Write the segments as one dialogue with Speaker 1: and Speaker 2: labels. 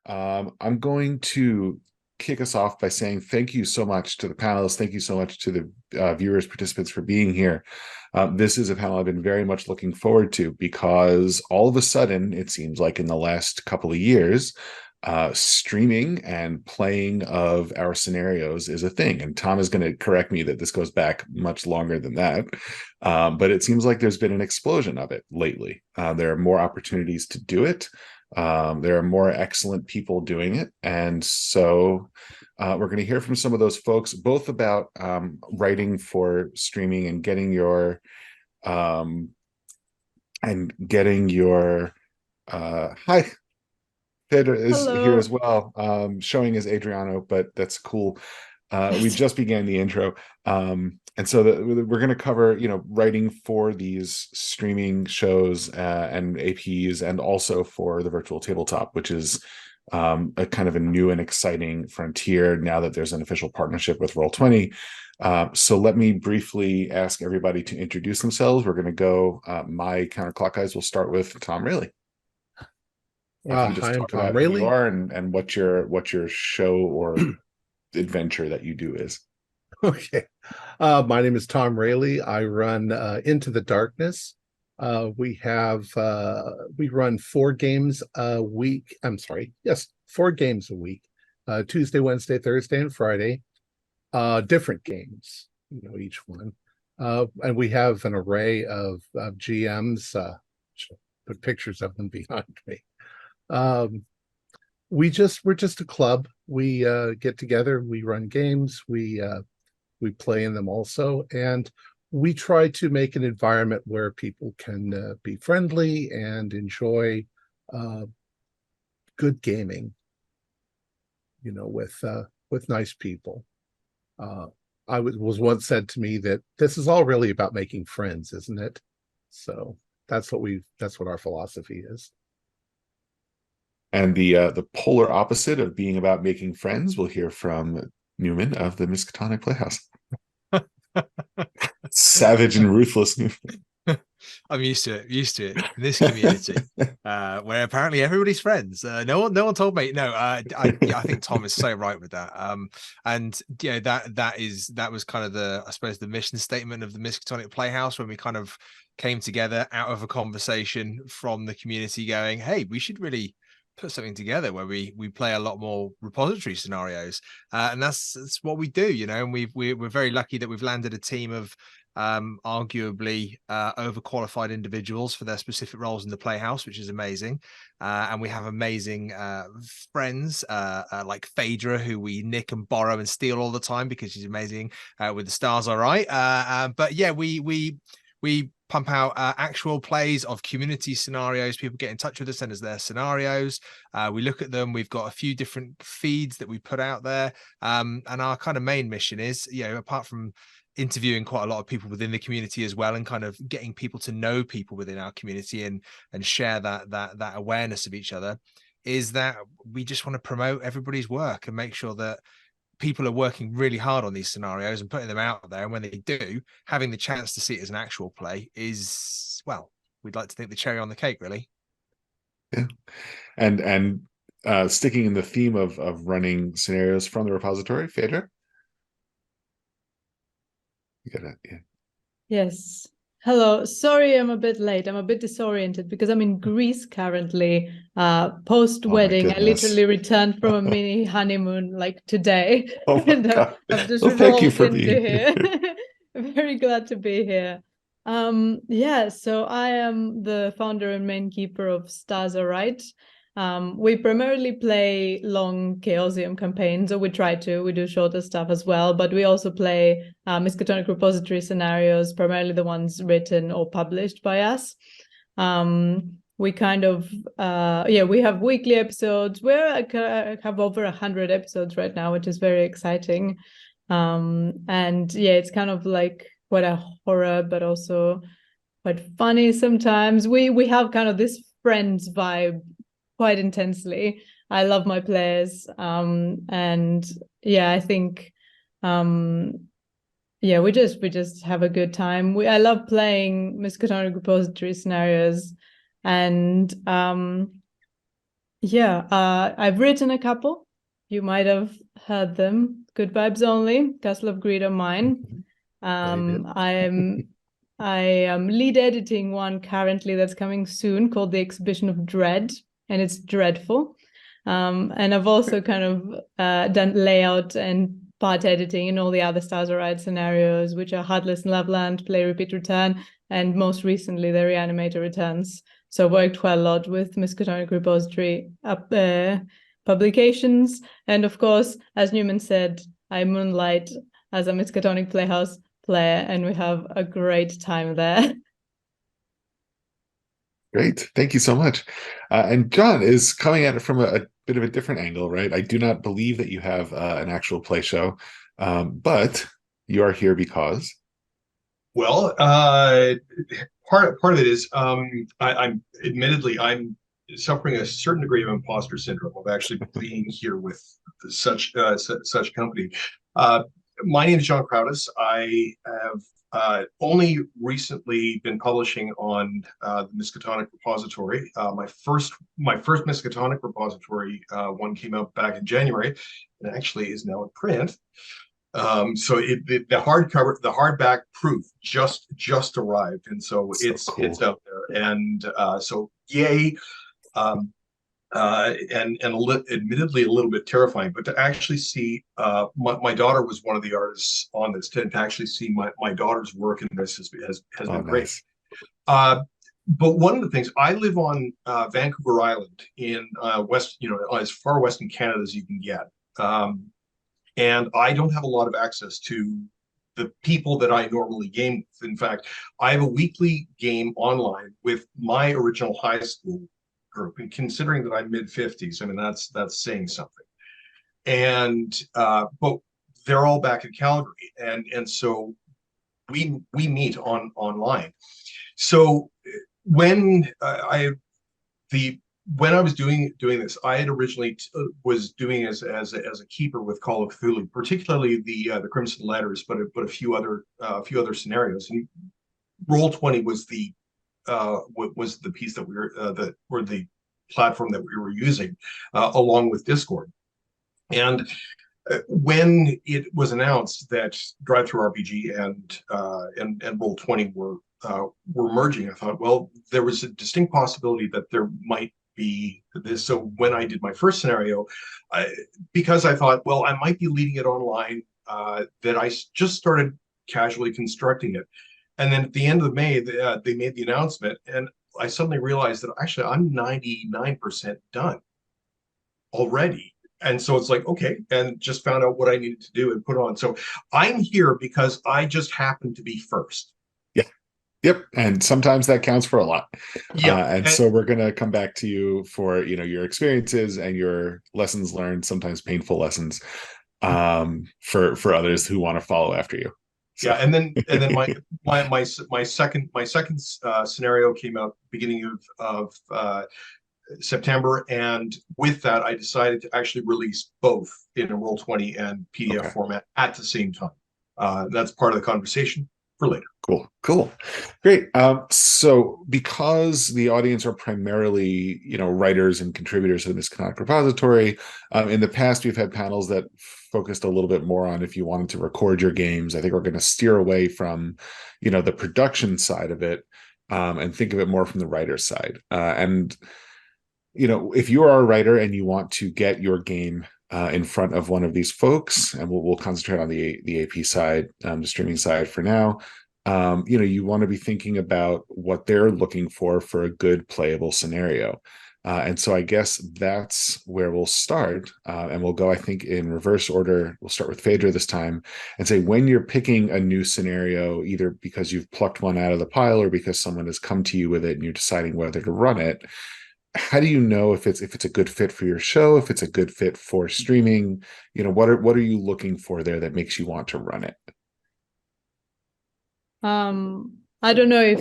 Speaker 1: I'm going to kick us off by saying thank you so much to the panelists. Thank you so much to the viewers, participants for being here. This is a panel I've been very much looking forward to because all of a sudden, it seems like in the last couple of years, streaming and playing of our scenarios is a thing. And Thom is going to correct me that this goes back much longer than that. But it seems like there's been an explosion of it lately. There are more opportunities to do it. There are more excellent people doing it. And so we're going to hear from some of those folks, both about writing for streaming and getting your hi, Phaedra is here
Speaker 2: Hello.
Speaker 1: as well, showing as Adriano, but that's cool. We just began the intro. And so we're going to cover, writing for these streaming shows and APs, and also for the virtual tabletop, which is a kind of a new and exciting frontier now that there's an official partnership with Roll20. So let me briefly ask everybody to introduce themselves. We're going to go, my counterclockwise. We'll start with Thom Raley. If you just
Speaker 3: Hi, I'm
Speaker 1: talk
Speaker 3: Thom
Speaker 1: about who you
Speaker 3: Raley.
Speaker 1: are and what your show or adventure that you do is.
Speaker 3: Okay. My name is Thom Raley. I run Into the Darkness. We run 4 games a week. I'm sorry. Yes, 4 games a week. Tuesday, Wednesday, Thursday, and Friday. Different games, each one. And we have an array of GMs. Put pictures of them behind me. We're just a club. We get together, we run games, we play in them also, and we try to make an environment where people can be friendly and enjoy good gaming, with nice people. I was once said to me that this is all really about making friends, isn't it? So that's what our philosophy is.
Speaker 1: And the polar opposite of being about making friends, we'll hear from Newman of the Miskatonic Playhouse. Savage and ruthless Newman.
Speaker 4: I'm used to it in this community, where apparently everybody's friends. No one told me. No, I think Thom is so right with that. And that was kind of I suppose the mission statement of the Miskatonic Playhouse, when we kind of came together out of a conversation from the community, going, hey, we should really put something together where we play a lot more repository scenarios, and that's what we do, and we're very lucky that we've landed a team of arguably overqualified individuals for their specific roles in the Playhouse, which is amazing. And we have amazing friends like Phaedra, who we nick and borrow and steal all the time because she's amazing with the stars. All right. But yeah, we pump out actual plays of community scenarios. People get in touch with us, send us their scenarios. We look at them. We've got a few different feeds that we put out there. And our kind of main mission is, apart from interviewing quite a lot of people within the community as well, and kind of getting people to know people within our community and share that awareness of each other, is that we just want to promote everybody's work and make sure that people are working really hard on these scenarios and putting them out there. And when they do, having the chance to see it as an actual play is, well, we'd like to think the cherry on the cake, really.
Speaker 1: Yeah. And sticking in the theme of running scenarios from the repository, Phaedra? You got it, yeah.
Speaker 2: Yes. Hello. Sorry, I'm a bit late. I'm a bit disoriented because I'm in Greece currently, post-wedding. I literally returned from a mini honeymoon like today.
Speaker 1: Oh my God.
Speaker 2: I've just
Speaker 1: thank you
Speaker 2: rolled
Speaker 1: for
Speaker 2: into
Speaker 1: being
Speaker 2: here. Very glad to be here. Yeah, so I am the founder and main keeper of Stars Are Right. We primarily play long Chaosium campaigns, or we do shorter stuff as well, but we also play Miskatonic repository scenarios, primarily the ones written or published by us. We kind of, we have weekly episodes. We have over 100 episodes right now, which is very exciting. And yeah, it's kind of like quite a horror, but also quite funny sometimes. We have kind of this Friends vibe quite intensely. I love my players, and yeah, I think we just have a good time. I love playing Miskatonic repository scenarios, and Yeah, I've written a couple. You might have heard them. Good Vibes Only, Castle of Greed are mine. I am lead editing one currently that's coming soon called The Exhibition of Dread, and it's dreadful. And I've also kind of done layout and part editing in all the other Stars Are Right scenarios, which are Heartless and Loveland, Play, Repeat, Return, and most recently the Reanimator Returns. So I worked quite a lot with Miskatonic Repository publications. And of course, as Newman said, I moonlight as a Miskatonic Playhouse player, and we have a great time there.
Speaker 1: Great. Thank you so much. And John is coming at it from a bit of a different angle, right? I do not believe that you have an actual play show, but you are here because.
Speaker 5: Well, part of it is I'm admittedly I'm suffering a certain degree of imposter syndrome of actually being here with such company. My name is John Crowdis. I have only recently been publishing on the Miskatonic repository. My first Miskatonic repository one came out back in January, and actually is now in print. So the hardback proof just arrived, and so it's
Speaker 1: cool.
Speaker 5: It's out there, and so yay. Admittedly a little bit terrifying, but to actually see my daughter was one of the artists on this. To actually see my daughter's work in this has been great.
Speaker 1: Nice.
Speaker 5: But one of the things, I live on Vancouver Island in as far west in Canada as you can get, and I don't have a lot of access to the people that I normally game with. In fact, I have a weekly game online with my original high school group, and considering that I'm mid-50s, I mean that's saying something. And but they're all back in Calgary, and so we meet online. So when I was doing this, I had originally was doing as a keeper with Call of Cthulhu, particularly the Crimson Letters, but a few other scenarios. And Roll20 was the piece that we were or the platform that we were using along with Discord. And when it was announced that Drive-Thru-RPG and Roll20 were merging, I thought, well, there was a distinct possibility that there might be this. So when I did my first scenario, because I thought, well, I might be leading it online, that I just started casually constructing it. And then at the end of May, they made the announcement, and I suddenly realized that actually I'm 99% done already. And so it's like, okay, and just found out what I needed to do and put on. So I'm here because I just happened to be first.
Speaker 1: Yeah. Yep. And sometimes that counts for a lot.
Speaker 5: Yeah.
Speaker 1: And so we're going to come back to you for, your experiences and your lessons learned, sometimes painful lessons, for others who want to follow after you. So.
Speaker 5: Yeah, and then my second scenario came out beginning of September, and with that I decided to actually release both in a Roll20 and PDF format at the same time. That's part of the conversation for later.
Speaker 1: Cool. Great. So because the audience are primarily, writers and contributors to the Miskatonic repository, in the past we've had panels that focused a little bit more on if you wanted to record your games. I think we're going to steer away from, the production side of it, and think of it more from the writer's side. And if you are a writer and you want to get your game in front of one of these folks, and we'll concentrate on the AP side, the streaming side for now. You want to be thinking about what they're looking for a good playable scenario. And so I guess that's where we'll start. And we'll go, I think, in reverse order. We'll start with Phaedra this time and say, when you're picking a new scenario, either because you've plucked one out of the pile or because someone has come to you with it and you're deciding whether to run it, how do you know if it's a good fit for your show, if it's a good fit for streaming? What are you looking for there that makes you want to run it?
Speaker 2: I don't know if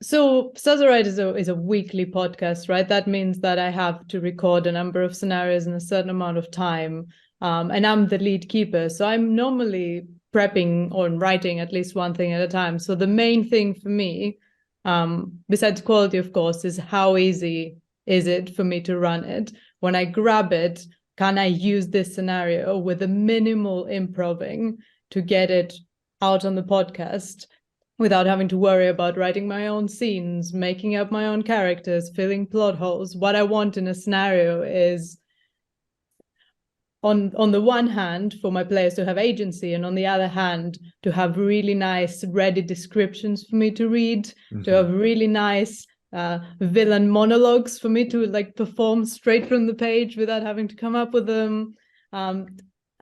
Speaker 2: so Stars Are Right is a weekly podcast, right? That means that I have to record a number of scenarios in a certain amount of time, and I'm the lead keeper, so I'm normally prepping or writing at least one thing at a time. So the main thing for me besides quality, of course, is how easy is it for me to run it? When I grab it, can I use this scenario with a minimal improving to get it out on the podcast without having to worry about writing my own scenes, making up my own characters, filling plot holes? What I want in a scenario is, on the one hand, for my players to have agency, and on the other hand, to have really nice ready descriptions for me to read, to have really nice villain monologues for me to like perform straight from the page without having to come up with them.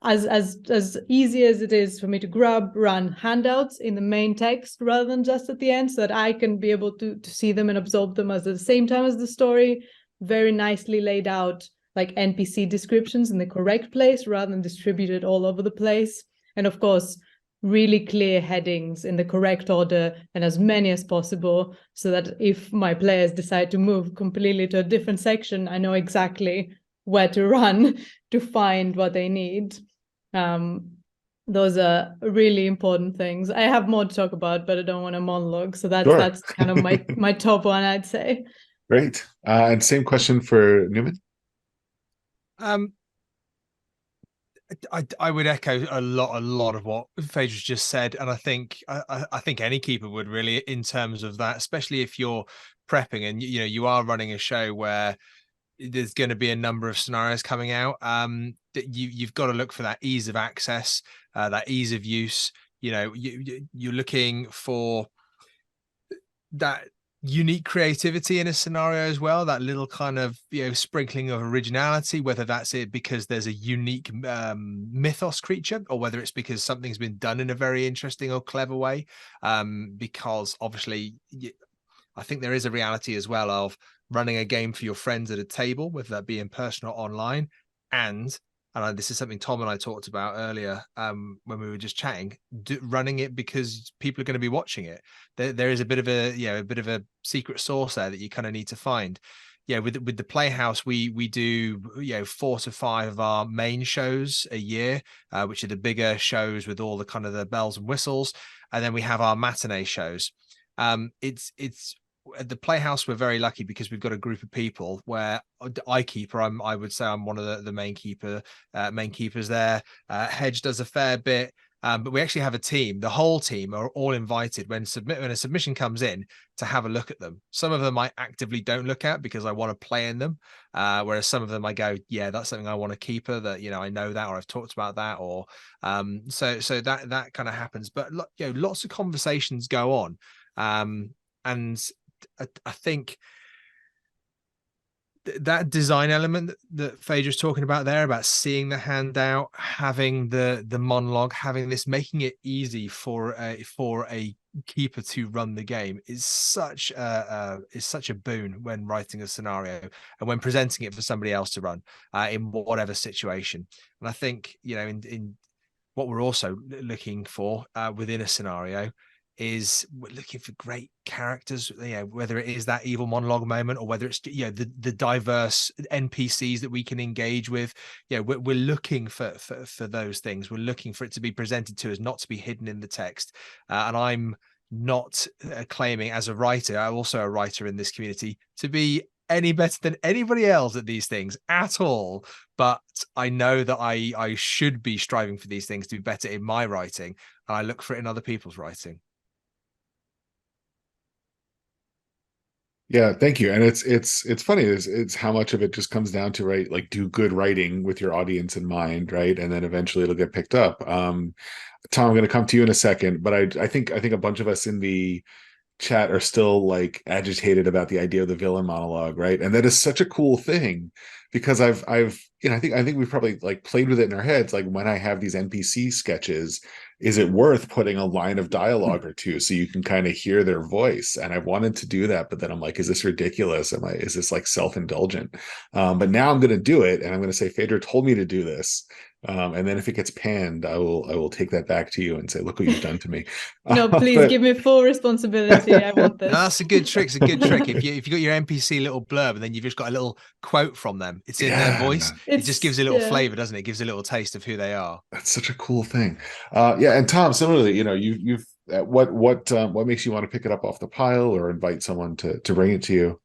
Speaker 2: As easy as it is for me to run handouts in the main text rather than just at the end, so that I can be able to see them and absorb them at the same time as the story, very nicely laid out, like NPC descriptions in the correct place rather than distributed all over the place. And of course, really clear headings in the correct order and as many as possible, so that if my players decide to move completely to a different section, I know exactly where to run to find what they need. Those are really important things. I have more to talk about, but I don't want to monologue. So that's kind of my top one, I'd say.
Speaker 1: Great. And same question for Newman.
Speaker 4: I would echo a lot of what Phaedra's just said, and I think any keeper would really, in terms of that, especially if you're prepping and you are running a show where there's going to be a number of scenarios coming out. That you've got to look for that ease of access, that ease of use. You're looking for that unique creativity in a scenario as well, that little kind of sprinkling of originality, whether that's it because there's a unique mythos creature, or whether it's because something's been done in a very interesting or clever way, because obviously I think there is a reality as well of running a game for your friends at a table, whether that be in person or online, and this is something Thom and I talked about earlier when we were just chatting, running it because people are going to be watching it. There is a bit of a secret sauce there that you kind of need to find. With the Playhouse, we do 4 to 5 of our main shows a year, which are the bigger shows with all the kind of the bells and whistles, and then we have our matinee shows. It's at the Playhouse, we're very lucky because we've got a group of people where I would say I'm one of the main keepers there. Hedge does a fair bit, but we actually have a team. The whole team are all invited when a submission comes in to have a look at them. Some of them I actively don't look at because I want to play in them, whereas some of them I go, yeah, that's something I want to keeper, that I know that, or I've talked about that, or so that kind of happens. But lots of conversations go on, and I think that design element that Phaedra's talking about there, about seeing the handout, having the monologue, having this, making it easy for a keeper to run the game, is such a boon when writing a scenario and when presenting it for somebody else to run in whatever situation. And I think in what we're also looking for within a scenario is we're looking for great characters, whether it is that evil monologue moment or whether it's the diverse NPCs that we can engage with. We're looking for those things. We're looking for it to be presented to us, not to be hidden in the text. And I'm not claiming, as a writer, I'm also a writer in this community, to be any better than anybody else at these things at all, but I know that I should be striving for these things to be better in my writing, and I look for it in other people's writing.
Speaker 1: Yeah, thank you. And it's funny, it's how much of it just comes down to, right, like, do good writing with your audience in mind, right? And then eventually it'll get picked up. Thom, I'm going to come to you in a second, but I think a bunch of us in the chat are still like agitated about the idea of the villain monologue, right? And that is such a cool thing, because I think we've probably like played with it in our heads, like, when I have these NPC sketches, is it worth putting a line of dialogue or two so you can kind of hear their voice? And I wanted to do that, but then I'm like, is this ridiculous? Is this like self-indulgent? But now I'm going to do it, and I'm going to say, Phaedra told me to do this. And then if it gets panned, I will take that back to you and say, look what you've done to me.
Speaker 2: No, please give me full responsibility. I want this.
Speaker 4: No, that's a good trick. It's a good trick. If you got your NPC little blurb and then you've just got a little quote from them, it's in their voice. It just gives a little flavor, doesn't it? It gives a little taste of who they are.
Speaker 1: That's such a cool thing. And Thom, similarly, what makes you want to pick it up off the pile or invite someone to bring it to you?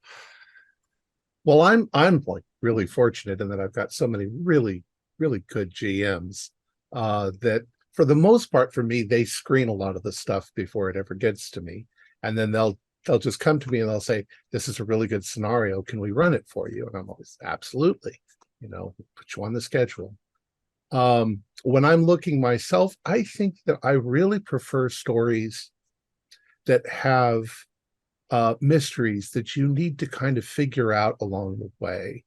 Speaker 3: Well, I'm like really fortunate in that I've got so many really, really good GMs that for the most part for me, they screen a lot of the stuff before it ever gets to me. And then they'll just come to me and they'll say, this is a really good scenario. Can we run it for you? And I'm always, absolutely, put you on the schedule. When I'm looking myself, I think that I really prefer stories that have mysteries that you need to kind of figure out along the way.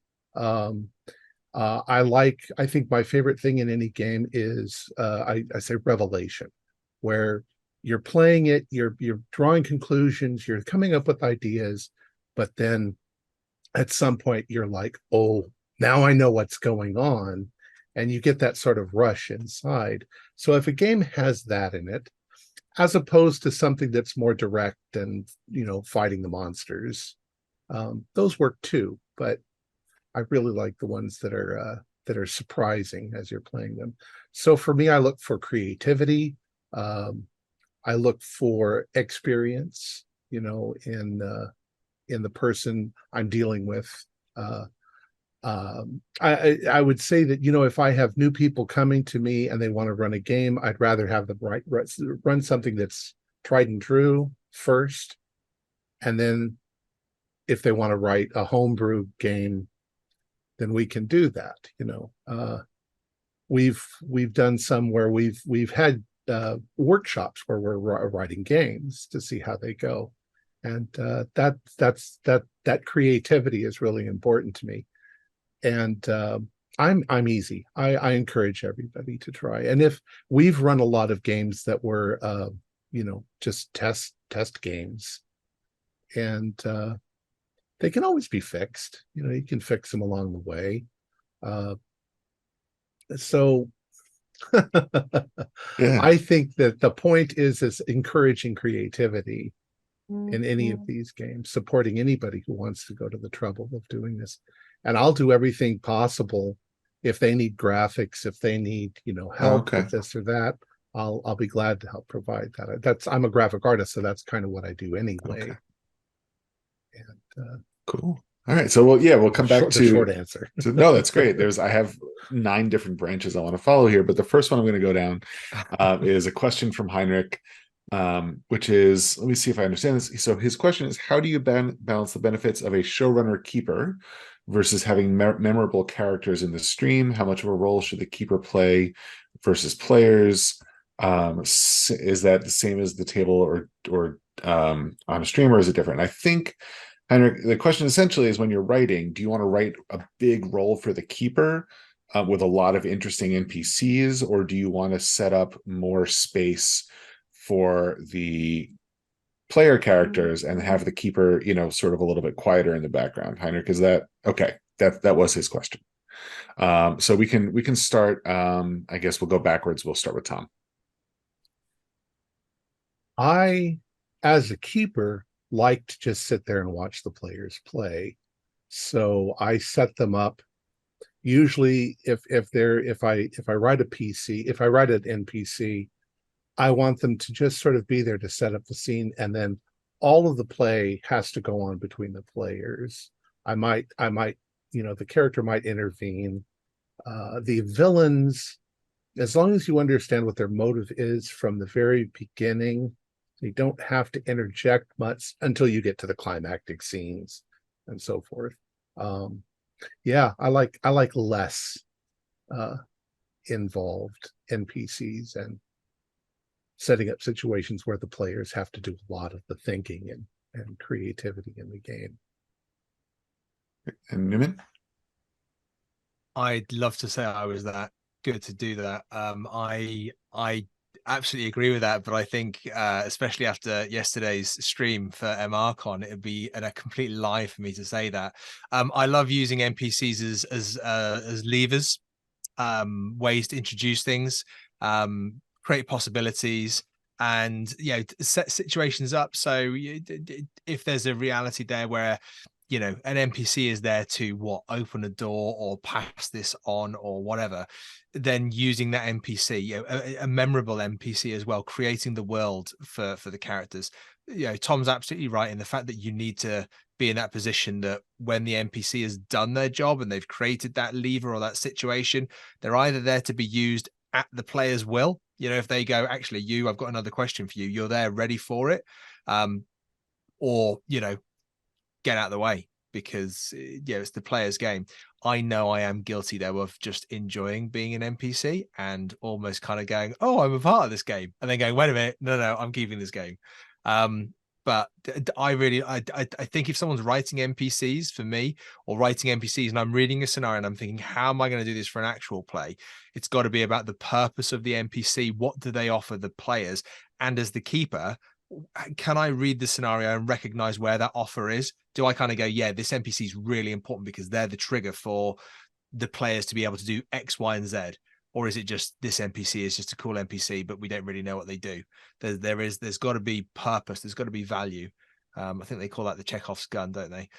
Speaker 3: I think my favorite thing in any game is I say revelation, where you're playing it, you're drawing conclusions, you're coming up with ideas, but then at some point you're like, oh, now I know what's going on, and you get that sort of rush inside. So if a game has that in it, as opposed to something that's more direct and fighting the monsters, those work too. But I really like the ones that are surprising as you're playing them. So for me, I look for creativity. I look for experience, in the person I'm dealing with. I would say that, if I have new people coming to me and they want to run a game, I'd rather have them run something that's tried and true first. And then if they want to write a homebrew game, then we can do that. We've done some where we've had workshops where we're writing games to see how they go. And that creativity is really important to me. And I'm easy. I encourage everybody to try. And if we've run a lot of games that were, just test games, and they can always be fixed. You can fix them along the way. So
Speaker 1: Yeah.
Speaker 3: I think that the point is encouraging creativity in any of these games, supporting anybody who wants to go to the trouble of doing this. And I'll do everything possible. If they need graphics, if they need, help with this or that, I'll be glad to help provide that. I'm a graphic artist, so that's kind of what I do anyway.
Speaker 1: Okay.
Speaker 3: And
Speaker 1: cool. All right. So we'll come back to
Speaker 3: the short answer.
Speaker 1: No, that's great. I have 9 different branches I want to follow here, but the first one I'm going to go down is a question from Heinrich, which is, let me see if I understand this. So his question is, how do you balance the benefits of a showrunner keeper versus having memorable characters in the stream? How much of a role should the keeper play versus players? Is that the same as the table or on a stream, or is it different? I think, Heinrich, the question essentially is, when you're writing, do you want to write a big role for the keeper with a lot of interesting NPCs, or do you want to set up more space for the player characters and have the keeper, sort of a little bit quieter in the background? Heinrich, is that okay? That was his question. So we can start. I guess we'll go backwards. We'll start with Thom.
Speaker 3: I, as a keeper, like to just sit there and watch the players play. So I set them up. Usually if I write a PC, if I write an NPC, I want them to just sort of be there to set up the scene, and then all of the play has to go on between the players. I might, the character might intervene. The villains, as long as you understand what their motive is from the very beginning, you don't have to interject much until you get to the climactic scenes and so forth. I like less involved NPCs and setting up situations where the players have to do a lot of the thinking and creativity in the game.
Speaker 1: And Newman?
Speaker 4: I'd love to say I was that good to do that. I absolutely agree with that, but I think especially after yesterday's stream for MRCon, it'd be a complete lie for me to say that. I love using NPCs as levers, ways to introduce things, create possibilities, and set situations up. So if there's a reality there where you know, an NPC is there to open a door or pass this on or whatever, then using that NPC, you know, a memorable NPC as well, creating the world for the characters. You know, Tom's absolutely right in the fact that you need to be in that position that when the NPC has done their job and they've created that lever or that situation, they're either there to be used at the player's will. You know, if they go, actually, I've got another question for you, you're there ready for it. Or, you know, get out of the way, because yeah, it's the player's game. I know I am guilty though of just enjoying being an NPC and almost kind of going, oh, I'm a part of this game, and then going, wait a minute, no, I'm keeping this game. But I think if someone's writing NPCs for me, or writing NPCs, and I'm reading a scenario and I'm thinking, how am I going to do this for an actual play? It's got to be about the purpose of the NPC. What do they offer the players? And as the keeper, can I read the scenario and recognize where that offer is? Do I kind of go, yeah, this NPC is really important because they're the trigger for the players to be able to do X, Y, and Z? Or is it just this NPC is just a cool NPC, but we don't really know what they do? There's got to be purpose. There's got to be value. I think they call that the Chekhov's gun, don't they?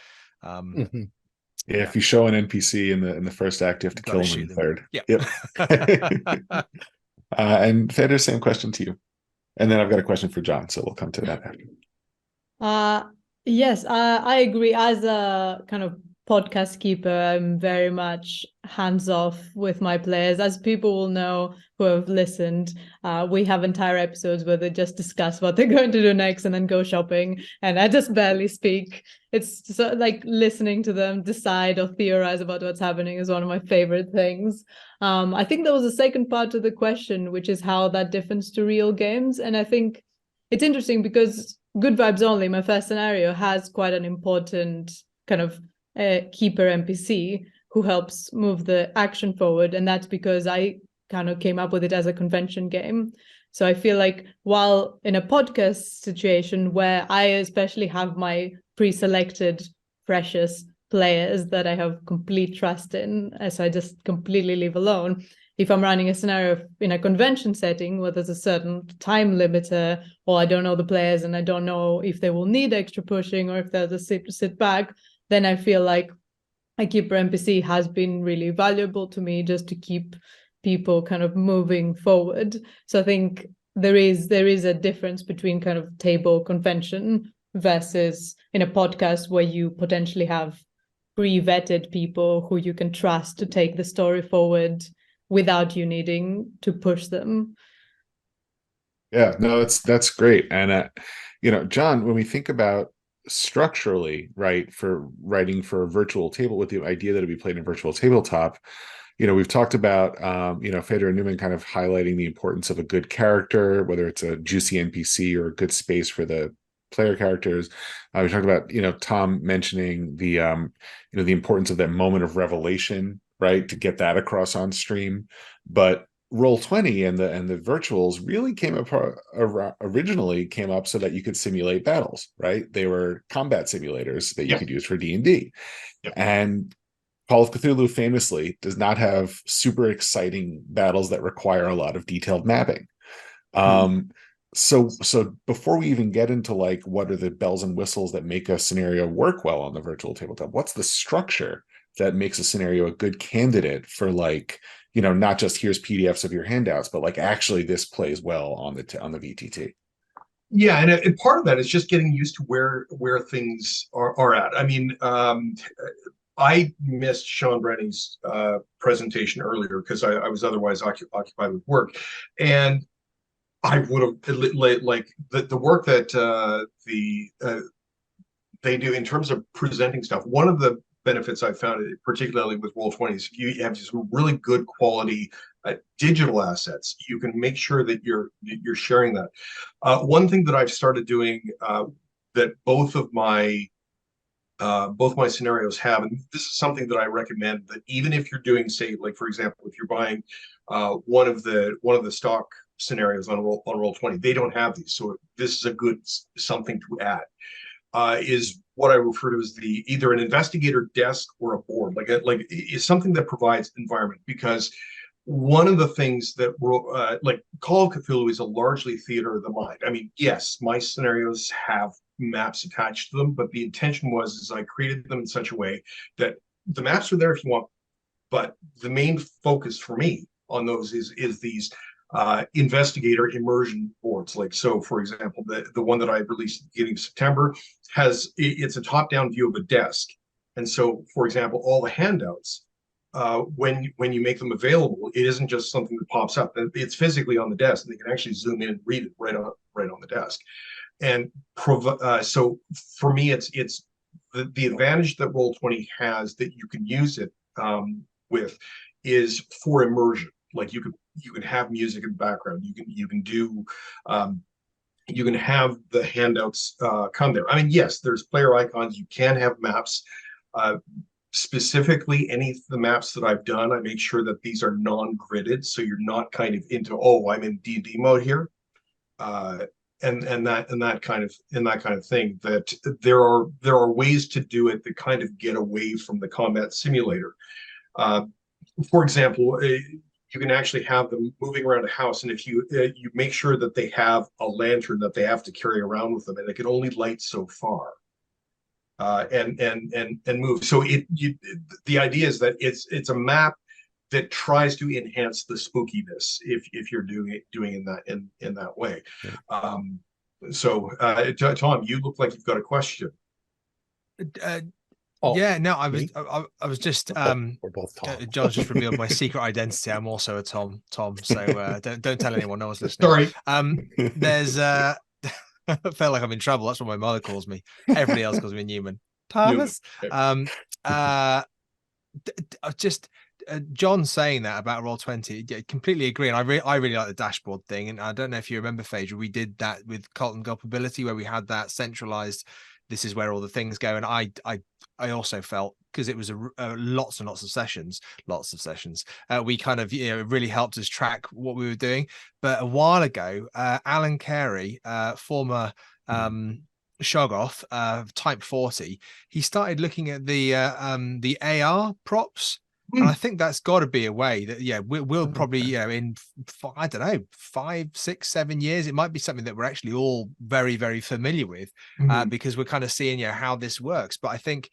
Speaker 1: Yeah, if you show an NPC in the first act, you have to kill him in the third.
Speaker 4: Yep.
Speaker 1: And Phaedra, same question to you. And then I've got a question for John, so we'll come to that after.
Speaker 2: Yes, I agree. As a kind of podcast keeper, I'm very much hands-off with my players. As people will know who have listened, we have entire episodes where they just discuss what they're going to do next and then go shopping, and I just barely speak. It's so, like, listening to them decide or theorize about what's happening is one of my favorite things. I think there was a second part to the question, which is how that differs to real games. And I think it's interesting because Good Vibes Only, my first scenario, has quite an important kind of keeper NPC who helps move the action forward. And that's because I kind of came up with it as a convention game. So I feel like while in a podcast situation where I especially have my pre-selected precious players that I have complete trust in, as I just completely leave alone, if I'm running a scenario in a convention setting where there's a certain time limiter, or I don't know the players and I don't know if they will need extra pushing or if they'll just sit back, then I feel like a keeper NPC has been really valuable to me just to keep people kind of moving forward. So I think there is a difference between kind of table convention versus in a podcast where you potentially have pre-vetted people who you can trust to take the story forward without you needing to push them.
Speaker 1: Yeah, no, that's great. And you know, John, when we think about structurally, right, for writing for a virtual table, with the idea that it'd be played in a virtual tabletop, you know, we've talked about you know, Phaedra and Newman kind of highlighting the importance of a good character, whether it's a juicy NPC or a good space for the player characters. We talked about, you know, Thom mentioning the you know, the importance of that moment of revelation, right, to get that across on stream. But Roll20 and the virtuals really originally came up so that you could simulate battles, right? They were combat simulators that you could use for D&D. And Call of Cthulhu famously does not have super exciting battles that require a lot of detailed mapping. So before we even get into like what are the bells and whistles that make a scenario work well on the virtual tabletop, what's the structure that makes a scenario a good candidate for, like, you know, not just here's PDFs of your handouts, but like actually this plays well on the VTT?
Speaker 5: Yeah, and part of that is just getting used to where things are at. I mean, I missed Sean Brenning's presentation earlier because I was otherwise occupied with work, and I would have like the work that they do in terms of presenting stuff. One of the benefits I found, particularly with Roll20, is if you have some really good quality digital assets, you can make sure that you're sharing that. One thing that I've started doing that both my scenarios have, and this is something that I recommend, that even if you're doing, say, like for example, if you're buying one of the stock scenarios on Roll20, they don't have these, so this is a good something to add. Is what I refer to as either an investigator desk or a board, like is something that provides environment. Because one of the things that like Call of Cthulhu is a largely theater of the mind. I mean, yes, my scenarios have maps attached to them, but the intention is I created them in such a way that the maps are there if you want, but the main focus for me on those is these investigator immersion boards. Like, so for example, the one that I released at the beginning of September it's a top-down view of a desk. And so, for example, all the handouts, when you make them available, it isn't just something that pops up. It's physically on the desk, and they can actually zoom in and read it right on the desk. And so for me, it's the advantage that Roll20 has that you can use it with is for immersion. Like you can have music in the background. You can have the handouts come there. I mean, yes, there's player icons. You can have maps. Specifically, any of the maps that I've done, I make sure that these are non-gridded, so you're not kind of into, oh, I'm in D&D mode here, and that kind of thing. That there are ways to do it that kind of get away from the combat simulator. For example, you can actually have them moving around a house, and if you make sure that they have a lantern that they have to carry around with them, and it can only light so far, and move. So the idea is that it's a map that tries to enhance the spookiness if you're doing in that way. Yeah. So Thom, you look like you've got a question.
Speaker 4: Yeah, no, I was just
Speaker 3: we're both Thom.
Speaker 4: John's just revealed my secret identity. I'm also a Thom. So don't tell anyone. No one's listening.
Speaker 5: Sorry.
Speaker 4: There's I felt like I'm in trouble. That's what my mother calls me. Everybody else calls me Newman. Thomas. Just John saying that about Roll20, completely agree. And I really like the dashboard thing. And I don't know if you remember, Phaedra, we did that with Cult and Gulpability, where we had that centralized. This is where all the things go. And I also felt, because it was lots and lots of sessions, we kind of, it really helped us track what we were doing. But a while ago, Alan Carey, former Shoggoth, Type 40, he started looking at the AR props. And I think that's got to be a way that, we'll probably, in, I don't know, 5, 6, 7 years, it might be something that we're actually all very, very familiar with, because we're kind of seeing, how this works. But I think,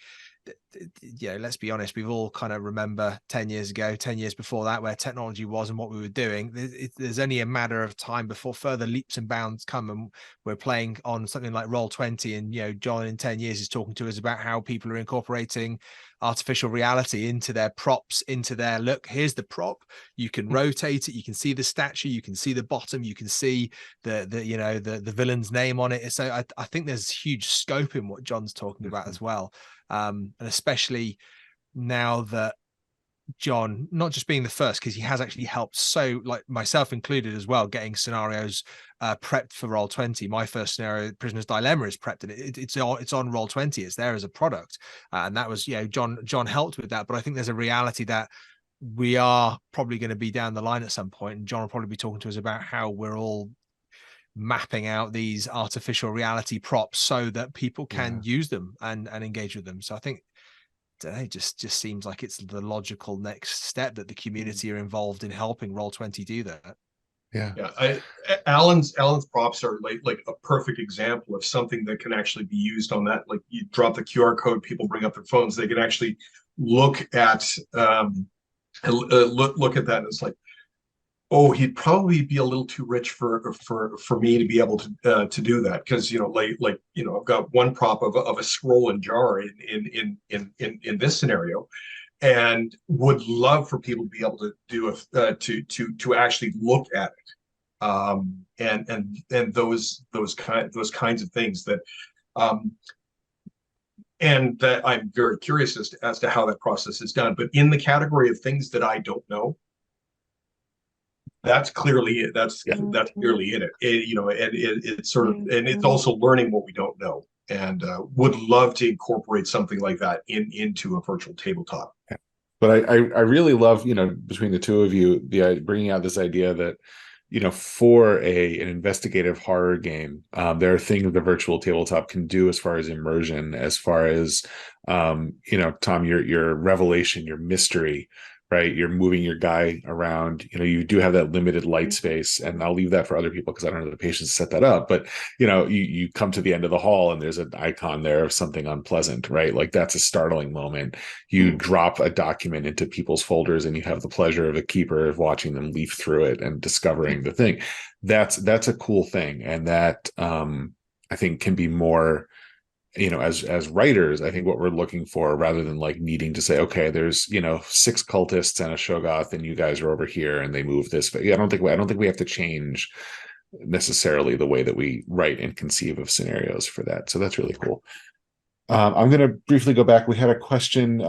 Speaker 4: let's be honest, we've all kind of remember 10 years ago, 10 years before that, where technology was and what we were doing. There's only a matter of time before further leaps and bounds come, and we're playing on something like Roll20, and John in 10 years is talking to us about how people are incorporating artificial reality into their props, into their look. Here's the prop, you can rotate it, you can see the statue, you can see the bottom, you can see the villain's name on it. So I think there's huge scope in what John's talking about as well. And especially now that John, not just being the first, because he has actually helped, so like myself included as well, getting scenarios prepped for Roll20. My first scenario, Prisoner's Dilemma, is prepped, and it's on Roll20. It's there as a product, and that was John helped with that. But I think there's a reality that we are probably going to be down the line at some point, and John will probably be talking to us about how we're all mapping out these artificial reality props so that people can use them and engage with them. So I think it just seems like it's the logical next step that the community are involved in helping Roll20 do that.
Speaker 5: Alan's props are like a perfect example of something that can actually be used on that. Like, you drop the QR code, people bring up their phones, they can actually look at look at that, and it's like, oh, he'd probably be a little too rich for me to be able to do that, because I've got one prop of a scroll and jar in this scenario, and would love for people to be able to do to actually look at it, and those kinds of things that and that I'm very curious as to how that process is done. But in the category of things that I don't know, that's clearly it. That's clearly in it. It's sort of, and it's also learning what we don't know, and would love to incorporate something like that into a virtual tabletop.
Speaker 1: But I really love, between the two of you, bringing out this idea that, for an investigative horror game, there are things the virtual tabletop can do as far as immersion, as far as, Thom, your revelation, your mystery, right? You're moving your guy around. You do have that limited light space, and I'll leave that for other people because I don't have the patience to set that up. But you come to the end of the hall and there's an icon there of something unpleasant, right? Like that's a startling moment. You drop a document into people's folders and you have the pleasure of a keeper of watching them leaf through it and discovering the thing. That's a cool thing. And that I think can be more, as writers, I think what we're looking for, rather than like needing to say, okay, there's 6 cultists and a Shoggoth and you guys are over here and they move this. But I don't think we have to change necessarily the way that we write and conceive of scenarios for that. So that's really cool. I'm going to briefly go back. We had a question.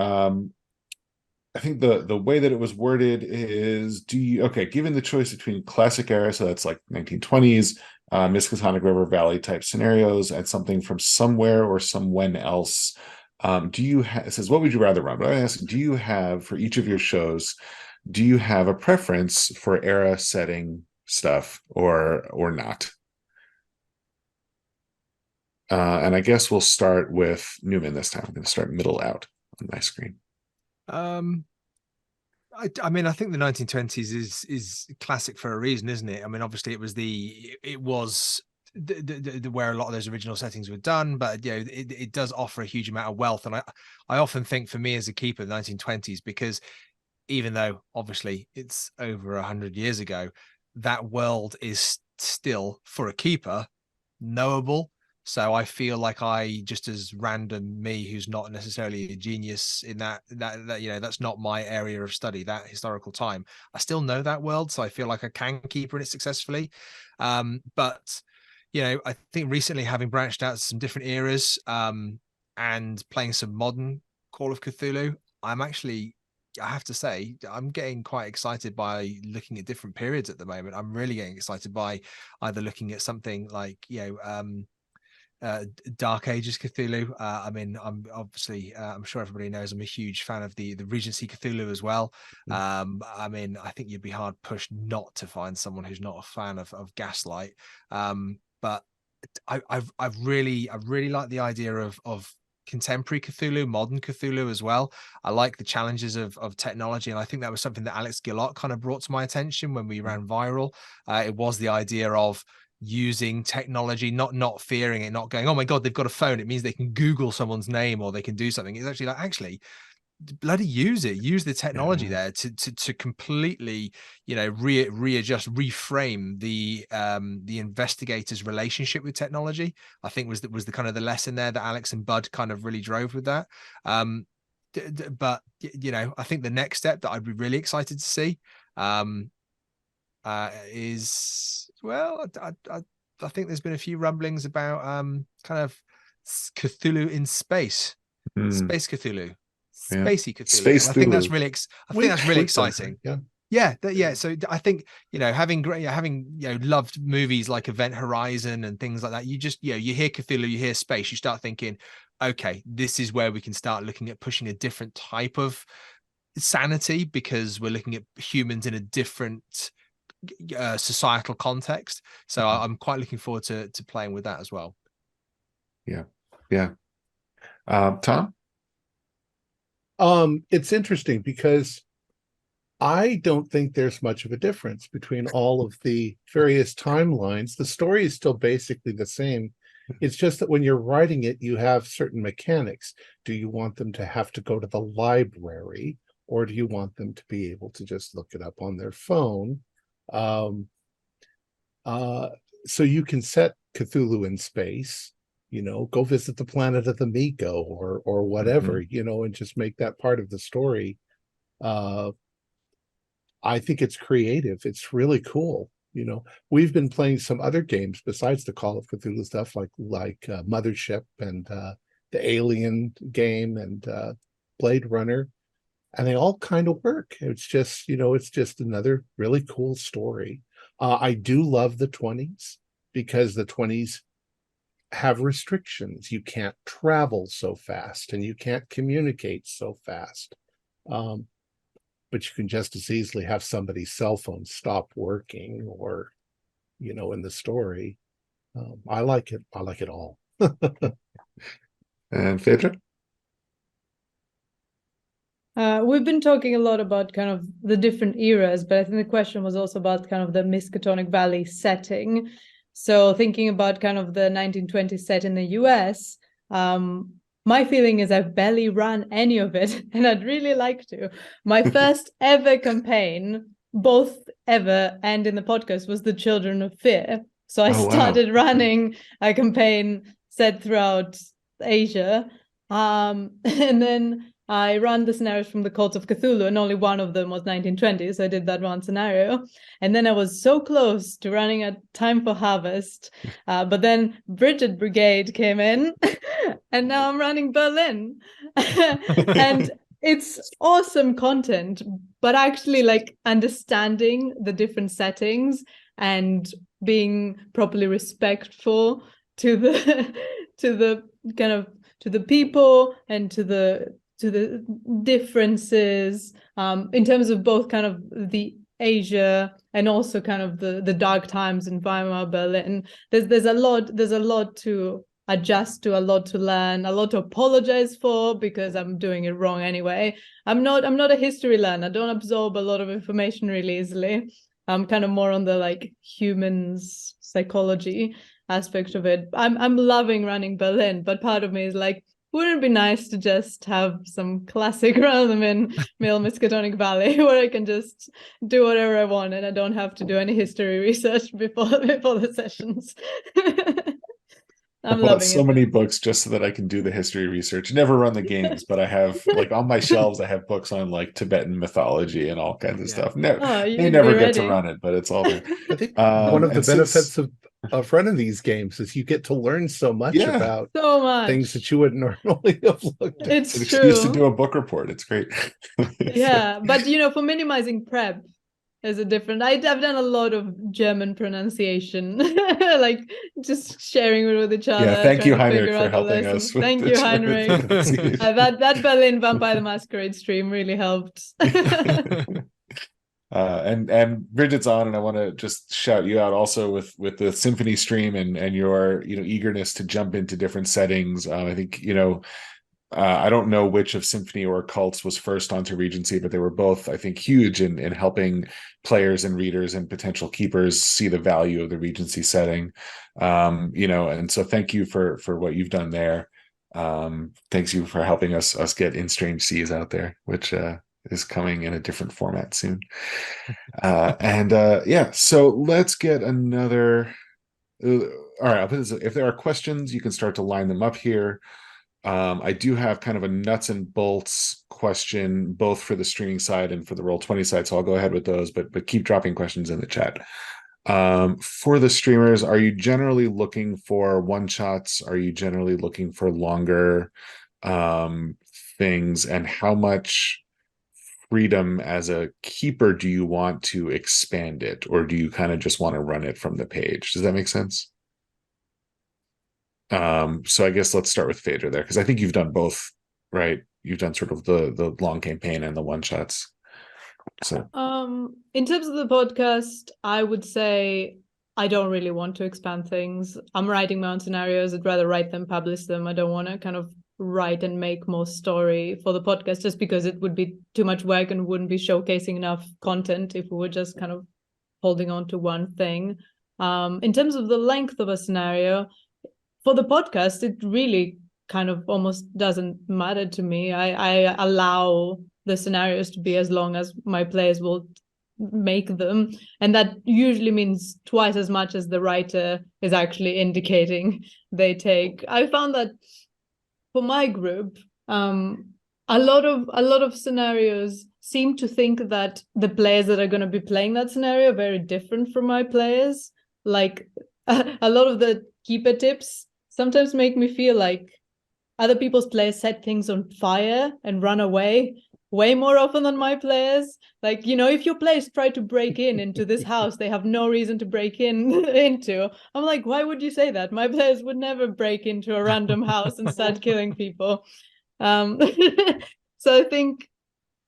Speaker 1: I think the way that it was worded is, given the choice between classic era, so that's like 1920s, Miskatonic River Valley type scenarios, and something from somewhere or somewhen else, it says, what would you rather run? But I ask, do you have, for each of your shows, do you have a preference for era setting stuff or not? And I guess we'll start with Newman this time. I'm going to start middle out on my screen.
Speaker 4: I mean, I think the 1920s is classic for a reason, isn't it? I mean, obviously it was where a lot of those original settings were done, but it does offer a huge amount of wealth. And I often think, for me as a keeper, the 1920s, because even though obviously it's over 100 years ago, that world is still, for a keeper, knowable. So I feel like I, just as random me, who's not necessarily a genius in that that's not my area of study, that historical time, I still know that world. So I feel like I can keep in it successfully. But I think recently, having branched out to some different eras and playing some modern Call of Cthulhu, I have to say, I'm getting quite excited by looking at different periods at the moment. I'm really getting excited by either looking at something like, Dark Ages Cthulhu. I mean, I'm obviously, I'm sure everybody knows I'm a huge fan of the Regency Cthulhu as well. I mean, I think you'd be hard pushed not to find someone who's not a fan of Gaslight. But I really like the idea of contemporary Cthulhu, modern Cthulhu as well. I like the challenges of technology, and I think that was something that Alex Gillott kind of brought to my attention when we ran Viral. It was the idea of using technology, not fearing it, not going, oh my god, they've got a phone, it means they can Google someone's name or they can do something. It's actually like, bloody use the technology there to completely readjust, reframe the investigator's relationship with technology. I think was the kind of the lesson there that Alex and Bud kind of really drove with that. But I think the next step that I'd be really excited to see is, well, I think there's been a few rumblings about kind of Cthulhu in space, space Cthulhu, spacey Cthulhu.
Speaker 1: Space
Speaker 4: I think that's
Speaker 1: Cthulhu.
Speaker 4: really exciting. So I think having loved movies like Event Horizon and things like that, you just you hear Cthulhu, you hear space, you start thinking, okay, this is where we can start looking at pushing a different type of sanity, because we're looking at humans in a different societal context. So I'm quite looking forward to playing with that as well.
Speaker 1: Thom?
Speaker 3: It's interesting because I don't think there's much of a difference between all of the various timelines. The story is still basically the same. It's just that when you're writing it, you have certain mechanics. Do you want them to have to go to the library, or do you want them to be able to just look it up on their phone? So you can set Cthulhu in space, go visit the planet of the Miko or whatever, and just make that part of the story. I think it's creative. It's really cool. We've been playing some other games besides the Call of Cthulhu stuff, like Mothership and the Alien game and Blade Runner, and they all kind of work. It's just, it's just another really cool story. I do love the 20s because the 20s have restrictions. You can't travel so fast and you can't communicate so fast. But you can just as easily have somebody's cell phone stop working or, in the story. I like it. I like it all.
Speaker 1: And Phaedra?
Speaker 2: We've been talking a lot about kind of the different eras, but I think the question was also about kind of the Miskatonic Valley setting. So thinking about kind of the 1920s set in the US, my feeling is I've barely run any of it, and I'd really like to. My first ever campaign, both ever and in the podcast, was the Children of Fear. So I started running a campaign set throughout Asia. And then I ran the scenarios from the Cults of Cthulhu, and only one of them was 1920, so I did that one scenario. And then I was so close to running a Time for Harvest, but then Bridget Brigade came in, and now I'm running Berlin. And it's awesome content, but actually like understanding the different settings and being properly respectful to the kind of to the people and to the differences in terms of both kind of the Asia and also kind of the dark times in Weimar Berlin. There's a lot to adjust to, a lot to learn, a lot to apologize for because I'm doing it wrong anyway. I'm not a history learner. I don't absorb a lot of information really easily. I'm kind of more on the like humans psychology aspect of it. I'm loving running Berlin, but part of me is like, wouldn't it be nice to just have some classic run-of-the-mill Miskatonic Valley where I can just do whatever I want and I don't have to do any history research before the sessions.
Speaker 1: I bought so many books just so that I can do the history research. Never run the games, but I have like on my shelves, I have books on like Tibetan mythology and all kinds of stuff. No, they never get to run it, but it's all there.
Speaker 3: I think one of the benefits of running these games is you get to learn so much about things that you wouldn't normally have looked at.
Speaker 2: It's
Speaker 1: an
Speaker 2: true.
Speaker 1: Excuse to do a book report. It's great.
Speaker 2: Yeah, but you know, for minimizing prep, is a different. I've done a lot of German pronunciation, like just sharing it with each other.
Speaker 1: Yeah, thank you, Heinrich, for helping us.
Speaker 2: Thank you, Heinrich. That Berlin Vampire the Masquerade stream really helped.
Speaker 1: And Bridget's on, and I want to just shout you out also with the symphony stream and your eagerness to jump into different settings. I think I don't know which of Symphony or Cults was first onto Regency, but they were both, I think, huge in helping players and readers and potential keepers see the value of the Regency setting. And so thank you for what you've done there. Thanks you for helping us get In Strange Seas out there, which is coming in a different format soon. So let's get another. All right, I'll put this. If there are questions, you can start to line them up here. I do have kind of a nuts and bolts question, both for the streaming side and for the Roll20 side, so I'll go ahead with those, but keep dropping questions in the chat. For the streamers, are you generally looking for one-shots? Are you generally looking for longer things? And how much freedom as a keeper do you want to expand it? Or do you kind of just want to run it from the page? Does that make sense? So I guess let's start with Phaedra there, because I think you've done both, right? You've done sort of the long campaign and the one shots. So
Speaker 2: in terms of the podcast, I would say I don't really want to expand things. I'm writing my own scenarios. I'd rather write them, publish them. I don't want to kind of write and make more story for the podcast just because it would be too much work and wouldn't be showcasing enough content if we were just kind of holding on to one thing. In terms of the length of a scenario, for the podcast, it really kind of almost doesn't matter to me. I allow the scenarios to be as long as my players will make them. And that usually means twice as much as the writer is actually indicating they take. I found that for my group, a lot of scenarios seem to think that the players that are going to be playing that scenario are very different from my players. Like a lot of the keeper tips sometimes make me feel like other people's players set things on fire and run away way more often than my players. Like, if your players try to break into this house they have no reason to break into, I'm like, why would you say that? My players would never break into a random house and start killing people. So I think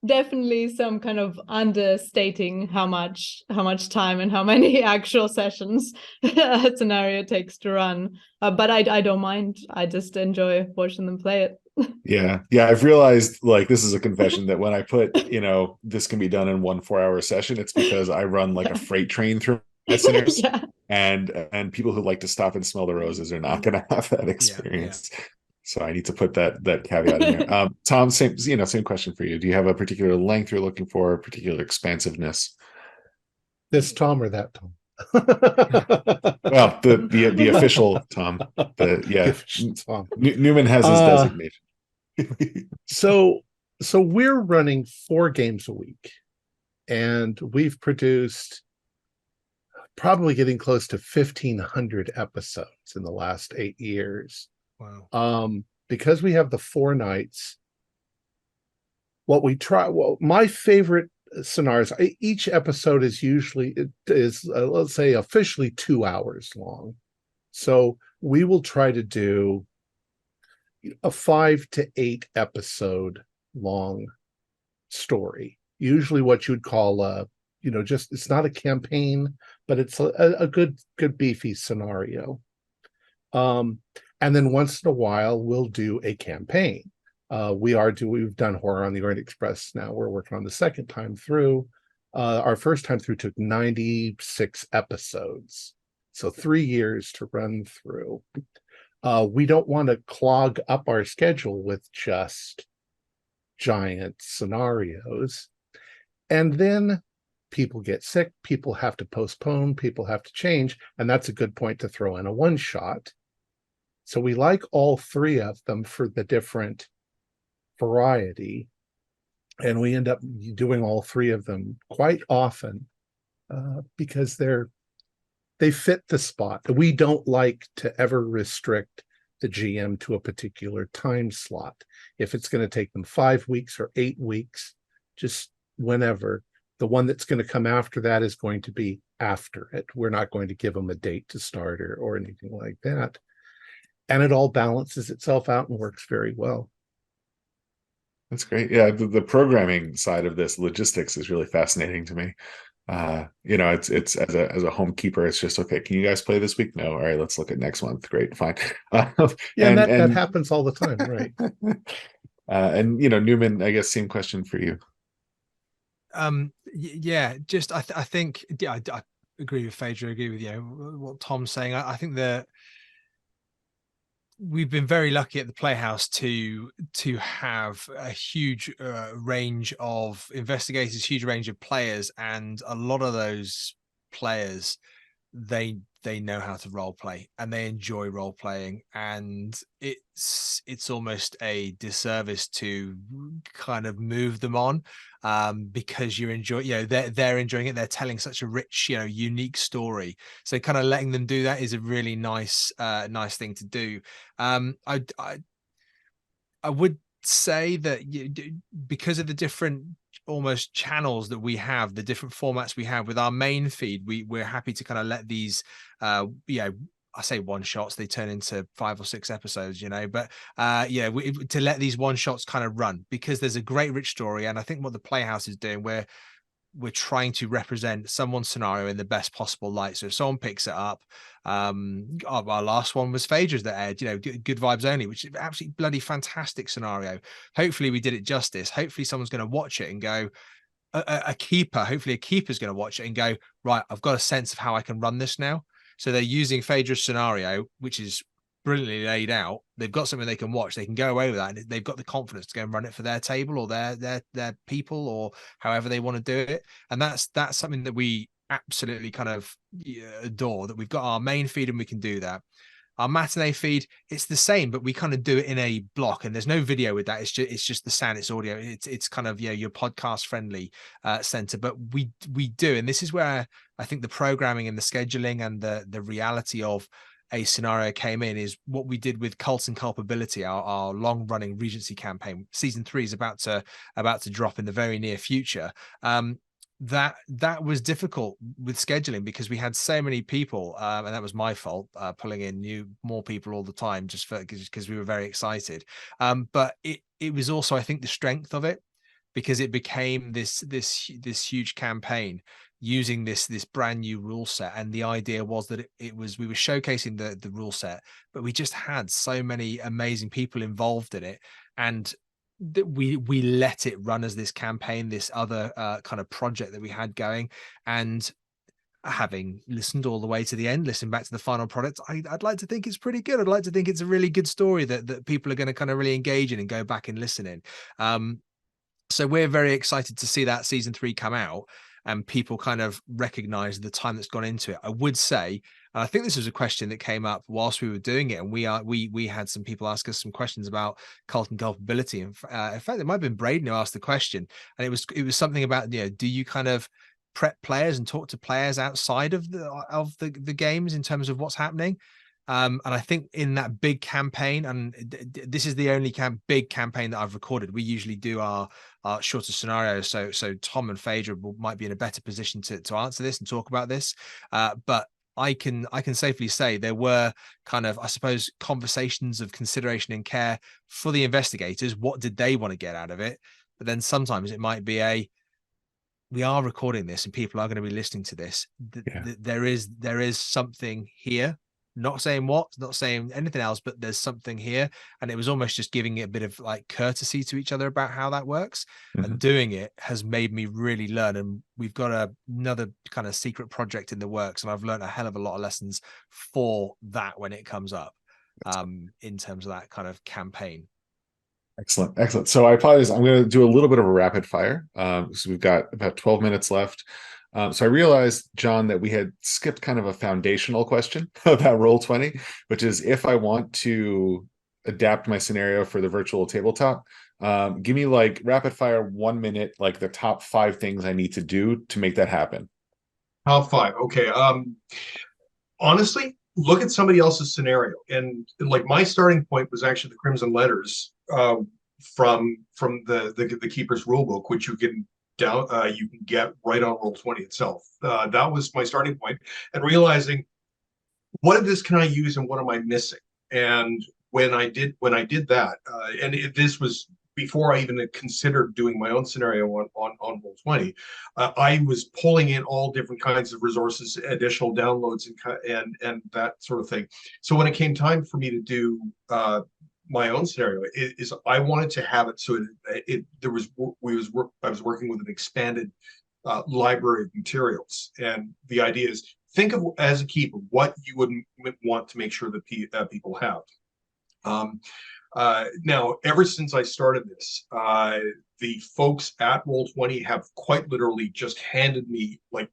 Speaker 2: definitely some kind of understating how much time and how many actual sessions a scenario takes to run. But I don't mind. I just enjoy watching them play it.
Speaker 1: Yeah. I've realized, like, this is a confession, that when I put, this can be done in 1 4-hour session, it's because I run like a freight train through listeners,
Speaker 2: Yeah.
Speaker 1: and people who like to stop and smell the roses are not going to have that experience. So I need to put that caveat in there. Thom, same question for you. Do you have a particular length you're looking for, a particular expansiveness?
Speaker 3: This Thom or that Thom?
Speaker 1: Well, the official Thom.
Speaker 3: Thom.
Speaker 1: Newman has his designation.
Speaker 3: So we're running 4 games a week, and we've produced probably getting close to 1,500 episodes in the last 8 years.
Speaker 4: Wow.
Speaker 3: Because we have the 4 nights, my favorite scenarios, each episode is usually, let's say, officially 2 hours long. So we will try to do a 5 to 8 episode long story, usually what you'd call just, it's not a campaign, but it's a good beefy scenario. And then once in a while we'll do a campaign. We've done Horror on the Orient Express. Now we're working on the second time through. Our first time through took 96 episodes, so 3 years to run through. We don't want to clog up our schedule with just giant scenarios. And then people get sick, people have to postpone, people have to change, and that's a good point to throw in a one-shot. So we like all 3 of them for the different variety, and we end up doing all 3 of them quite often because they fit the spot. We don't like to ever restrict the GM to a particular time slot. If it's going to take them 5 weeks or 8 weeks, just whenever. The one that's going to come after that is going to be after it. We're not going to give them a date to start or anything like that. And it all balances itself out and works very well.
Speaker 1: That's great. Yeah, the programming side of this, logistics, is really fascinating to me. It's as a home keeper, it's just, okay, can you guys play this week? No. All right, let's look at next month. Great, fine.
Speaker 3: And that happens all the time, right?
Speaker 1: And Newman, I guess same question for you.
Speaker 4: Yeah, just I think I agree with Phaedra, I agree with what Thom's saying. I think that we've been very lucky at the Playhouse to have a huge range of investigators, huge range of players, and a lot of those players, they know how to role play and they enjoy role playing, and it's almost a disservice to kind of move them on because you enjoy, they're enjoying it, they're telling such a rich, unique story. So kind of letting them do that is a really nice thing to do. I would say that because of the different almost channels that we have, the different formats we have with our main feed, we're happy to kind of let these I say one shots, they turn into 5 or 6 episodes, but to let these one shots kind of run, because there's a great rich story. And I think what the Playhouse is doing, we're trying to represent someone's scenario in the best possible light. So if someone picks it up, our last one was Phaedra's that aired, Good Vibes Only, which is absolutely bloody fantastic scenario. Hopefully we did it justice. Hopefully someone's going to watch it and go, hopefully a keeper's going to watch it and go, right, I've got a sense of how I can run this now. So they're using Phaedra's scenario, which is brilliantly laid out. They've got something they can watch, they can go away with that, and they've got the confidence to go and run it for their table or their people or however they want to do it. And that's something that we absolutely kind of adore, that we've got our main feed and we can do that. Our matinee feed, it's the same, but we kind of do it in a block, and there's no video with that. It's just the sound, it's audio. It's kind of your podcast friendly center. But we do, and this is where I think the programming and the scheduling and the reality of a scenario came in, is what we did with Cult and Culpability, our long running Regency campaign. Season 3 is about to drop in the very near future. That was difficult with scheduling because we had so many people, and that was my fault, pulling in more people all the time just because we were very excited. But it was also, I think, the strength of it, because it became this huge campaign. using this brand new rule set. And the idea was that we were showcasing the rule set, but we just had so many amazing people involved in it, and that we let it run as this campaign, this other kind of project that we had going. And having listened all the way to the end, listening back to the final product, I'd like to think it's pretty good. I'd like to think it's a really good story that people are going to kind of really engage in and go back and listen in. So we're very excited to see that season 3 come out and people kind of recognize the time that's gone into it. I would say, and I think this was a question that came up whilst we were doing it, and we had some people ask us some questions about cult and culpability. And in fact, it might have been Braden who asked the question, and it was something about, you know, do you kind of prep players and talk to players outside of the games in terms of what's happening? And I think in that big campaign, and this is the only big campaign that I've recorded, we usually do our shorter scenarios. So Thom and Phaedra might be in a better position to answer this and talk about this. But I can safely say there were kind of, I suppose, conversations of consideration and care for the investigators. What did they want to get out of it? But then sometimes it might be we are recording this and people are going to be listening to this. There is something here. Not saying what, not saying anything else, but there's something here. And it was almost just giving it a bit of like courtesy to each other about how that works. And doing it has made me really learn. And we've got another kind of secret project in the works. And I've learned a hell of a lot of lessons for that when it comes up, in terms of that kind of campaign.
Speaker 1: Excellent. So I apologize. I'm going to do a little bit of a rapid fire. So we've got about 12 minutes left. So I realized, John, that we had skipped kind of a foundational question about Roll20, which is if I want to adapt my scenario for the virtual tabletop, give me like rapid fire 1 minute, like the top 5 things I need to do to make that happen.
Speaker 5: Top 5. Okay. Honestly, look at somebody else's scenario. And like my starting point was actually the Crimson Letters from the Keeper's Rulebook, which you can get right on Roll20 itself. That was my starting point, and realizing what of this can I use and what am I missing. And when I did that, and this was before I even had considered doing my own scenario on Roll20, I was pulling in all different kinds of resources, additional downloads, and that sort of thing. So when it came time for me to do my own scenario, I wanted to have it so I was working with an expanded library of materials, and the idea is think of, as a keeper, what you would want to make sure that people have. Now, ever since I started this, the folks at Roll20 have quite literally just handed me like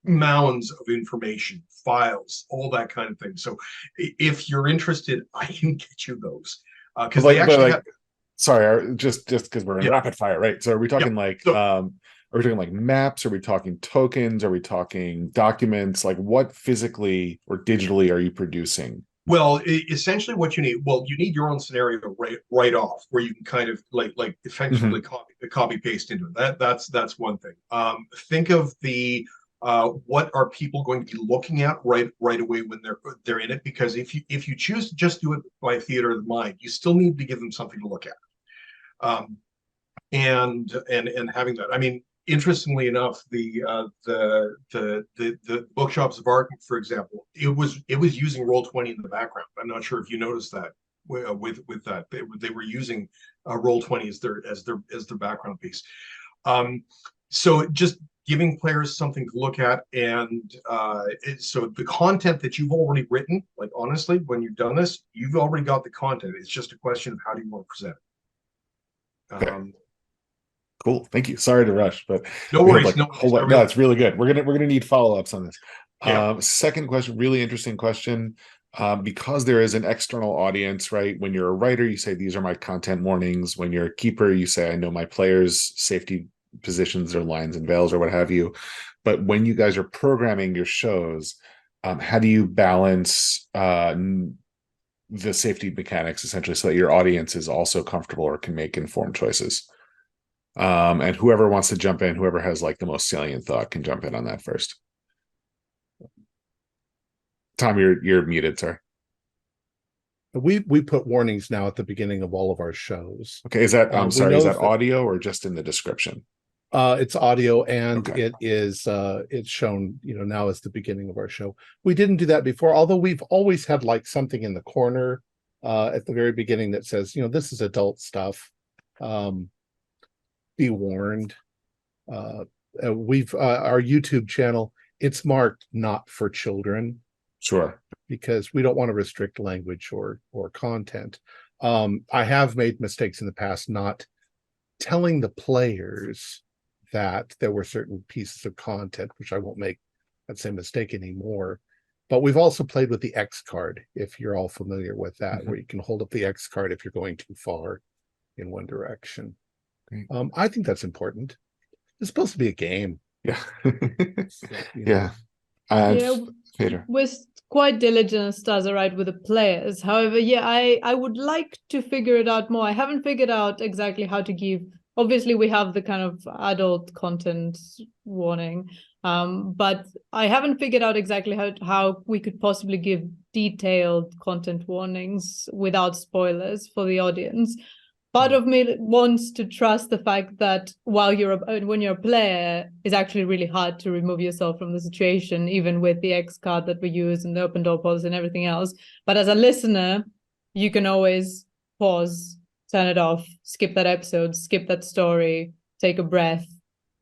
Speaker 5: mounds of information, files, all that kind of thing. So if you're interested, I can get you those. Because they actually have...
Speaker 1: Sorry, just because we're in rapid fire, right? So are we talking are we talking like maps? Are we talking tokens? Are we talking documents? Like what physically or digitally are you producing?
Speaker 5: Well, essentially what you need, you need your own scenario right off, where you can kind of like effectively copy paste into it. That's one thing. Think of what are people going to be looking at right away when they're in it? Because if you choose to just do it by theater of the mind, you still need to give them something to look at. And having that, I mean, interestingly enough, the Bookshops of Arkham, for example, it was using Roll20 in the background. I'm not sure if you noticed that with that they were using Roll20 as their background piece. So just giving players something to look at, and so the content that you've already written, like honestly, when you've done this, you've already got the content. It's just a question of how do you want to present it.
Speaker 1: Okay. Cool, thank you. Sorry to rush, but
Speaker 5: no worries.
Speaker 1: No, it's really good. We're gonna need follow-ups on this.
Speaker 5: Yeah.
Speaker 1: Second question, really interesting question. Because there is an external audience, right? When you're a writer, you say these are my content warnings. When you're a keeper, you say I know my players' safety positions or lines and veils or what have you. But when you guys are programming your shows, how do you balance the safety mechanics essentially so that your audience is also comfortable or can make informed choices? And whoever wants to jump in, whoever has like the most salient thought can jump in on that first. Thom, you're muted, sir.
Speaker 3: We put warnings now at the beginning of all of our shows.
Speaker 1: Okay, is that is that
Speaker 3: that
Speaker 1: audio or just in the description?
Speaker 3: It's audio, and
Speaker 1: Okay.
Speaker 3: it's shown, now as the beginning of our show. We didn't do that before, although we've always had like something in the corner at the very beginning that says, this is adult stuff. Be warned. We've our YouTube channel, it's marked not for children
Speaker 1: Sure.
Speaker 3: because we don't want to restrict language or content. I have made mistakes in the past not telling the players that there were certain pieces of content, which I won't make that same mistake anymore. But we've also played with the X card, if you're all familiar with that, where you can hold up the X card if you're going too far in one direction.
Speaker 1: Great.
Speaker 3: I think that's important. It's supposed to be a game.
Speaker 1: Yeah.
Speaker 3: Yeah.
Speaker 1: And
Speaker 2: Yeah,
Speaker 1: Phaedra.
Speaker 2: we're quite diligent, Stars are right, with the players. However, yeah, I would like to figure it out more. I haven't figured out exactly how to give. Obviously, we have the kind of adult content warning, but I haven't figured out exactly how we could possibly give detailed content warnings without spoilers for the audience. Part of me wants to trust the fact that when you're a player, it's actually really hard to remove yourself from the situation, even with the X card that we use and the open door policy and everything else. But as a listener, you can always pause, turn it off, skip that episode, skip that story, take a breath,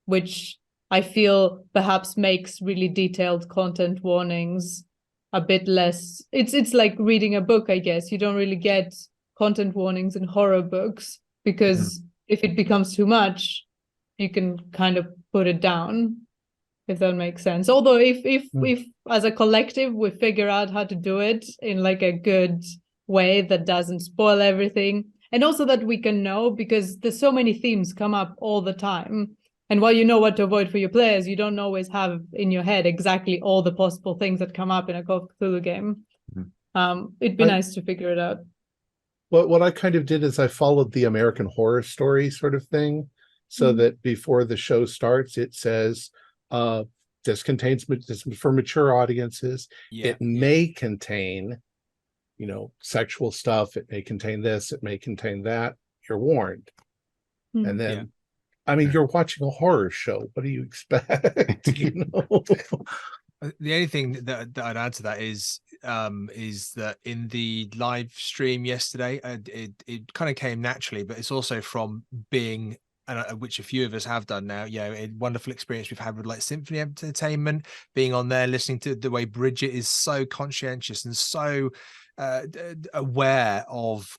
Speaker 2: which I feel perhaps makes really detailed content warnings a bit less. It's like reading a book, I guess. You don't really get content warnings in horror books because if it becomes too much, you can kind of put it down, if that makes sense. Although if as a collective we figure out how to do it in like a good way that doesn't spoil everything, and also that we can know, because there's so many themes come up all the time, and while you know what to avoid for your players, you don't always have in your head exactly all the possible things that come up in a Call of Cthulhu game. It'd be nice to figure it out.
Speaker 3: What I kind of did is I followed the American Horror Story sort of thing, so that before the show starts, it says, this for mature audiences. It may contain, sexual stuff. It may contain this. It may contain that. You're warned. And then, I mean, you're watching a horror show. What do you expect?
Speaker 4: The only thing that I'd add to that is that in the live stream yesterday, it kind of came naturally, but it's also from being, which a few of us have done now, a wonderful experience we've had with like Symphony Entertainment, being on there, listening to the way Bridget is so conscientious and so aware of